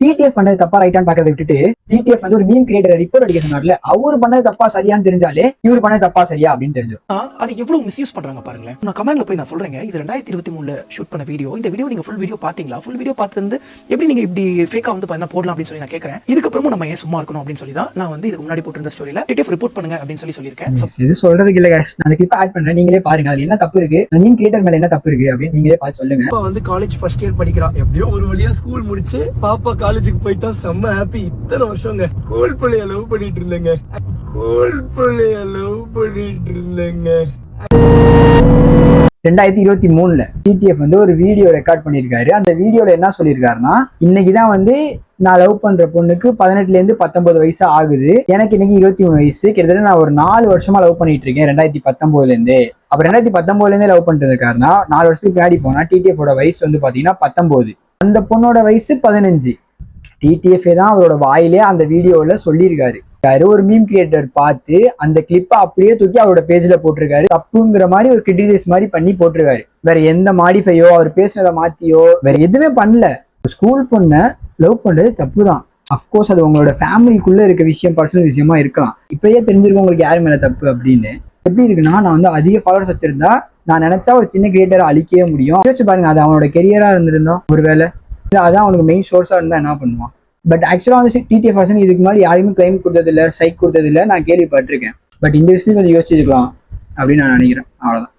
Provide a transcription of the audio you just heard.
TTF பண்ணது தப்பா ரைட்டான்னு பாக்கிறத விட்டுட்டு டிடிஎஃப் வந்து ஒரு மீம் கிரியேட்டர் ரிப்போர்ட் அடிக்க சொன்னார்ல, அவர் பண்ணது தப்பா சரியான்னு தெரிஞ்சாலே இவர் பண்ணது தப்பா சரியா அப்படின்னு தெரிஞ்சிடும். அது எவ்வளவு மிஸ்யூஸ் பண்றாங்க பாருங்களேன். நான் கமெண்ட்ல போய் நான் சொல்றேங்க, இது 2023 ஷூட் பண்ண வீடியோ. இந்த வீடியோ நீங்க ஃபுல் வீடியோ பாத்தீங்களா? ஃபுல் வீடியோ பார்த்து எப்படி நீங்க இப்படி ஃபேக்கா வந்து பண்ண போடலாம் அப்படின்னு சொல்லி நான் கேட்கறேன். இதுக்கப்புறமும் நம்ம ஏன் சும்மா இருக்கணும் அப்படின்னு சொல்லி தான் நான் வந்து இதுக்கு முன்னாடி போட்டிருந்த ஸ்டோரியில டிடிஎஃப் ரிப்போர்ட் பண்ணுங்க அப்படின்னு சொல்லியிருக்கேன். இது சொல்றதுக்கு இல்ல guys, நான் அந்த கிளிப் ஆட் பண்றேன், நீங்களே பாருங்க அதுல என்ன தப்பு இருக்கு, மீம் கிரியேட்டர் மேல என்ன தப்பு இருக்கு அப்படின்னு நீங்களே பார்த்து சொல்லுங்க. பாப்பா வந்து காலேஜ் ஃபர்ஸ்ட் இயர் படிக்கிறா. எப்படியோ ஒரு வழியா ஸ்கூல் முடிச்சு பாப்பா காலேஜுக்கு போயிட்டா செம்ம ஹாப்பி. இத்தனை வருஷங்க ஸ்கூல் பிள்ளைய லவ் பண்ணிட்டு இருந்தேங்க. 2023 டிடிஎஃப் வந்து ஒரு வீடியோ ரெக்கார்ட் பண்ணியிருக்காரு. அந்த வீடியோல என்ன சொல்லியிருக்காருன்னா, இன்னைக்குதான் வந்து நான் லவ் பண்ற பொண்ணுக்கு 18ல இருந்து 19 வயசு ஆகுது, எனக்கு இன்னைக்கு 23 வயசு, கிட்டத்தட்ட நான் ஒரு 4 வருஷமா லவ் பண்ணிட்டு இருக்கேன் 2019ல இருந்தே. அப்ப 2019ல இருந்தே லவ் பண்ணிட்டு இருக்காருன்னா 4 வருஷத்துக்கு பின்னாடி போனா டிடிஎஃப் வயசு வந்து பாத்தீங்கன்னா 19, அந்த பொண்ணோட வயசு 15. டிடிஎஃப் தான் அவரோட வாயிலே அந்த வீடியோல சொல்லியிருக்காரு. ஒரு மீம் கிரியேட்டர் பார்த்து அந்த கிளிப்பை அப்படியே தூக்கி அவரோட பேஜ்ல போட்டிருக்காரு. தப்புங்கிற மாதிரி ஒரு கிரிட்டிசைஸ் மாதிரி பண்ணி போட்டிருக்காரு. வேற எந்த மாடிஃபையோ அவர் பேசுனதை மாத்தியோ வேற எதுவுமே பண்ணல. ஸ்கூல் பொண்ணை லவ் பண்றது தப்பு தான். அஃப்கோர்ஸ் அது உங்களோட ஃபேமிலிக்குள்ள இருக்க விஷயம், பர்சனல் விஷயமா இருக்கலாம். இப்பயே தெரிஞ்சிருக்கும் உங்களுக்கு யாரு மேல தப்பு அப்படின்னு. எப்படி இருக்குன்னா, நான் வந்து அதிக ஃபாலோவர்ஸ் வச்சிருந்தா நான் நினைச்சா ஒரு சின்ன கிரியேட்டரை அழிக்கவே முடியும். யோசிச்சு பாருங்க, அது அவனோட கெரியரா இருந்திருந்தோம் ஒருவேளை, அதான் அவனுக்கு மெயின் சோர்ஸா இருந்தா என்ன பண்ணுவான். பட் ஆக்சுவலா வந்து டிடிஎஃப் வாசன் இதுக்கு முன்னாடி யாருமே கிளைம் கொடுத்தது இல்லை, ஸ்ட்ரைக் கொடுத்தது இல்லை, நான் கேள்விப்பட்டிருக்கேன். பட் இந்த விஷயத்துல கொஞ்சம் யோசிச்சிருக்கலாம் அப்படின்னு நான் நினைக்கிறேன். அவ்வளவுதான்.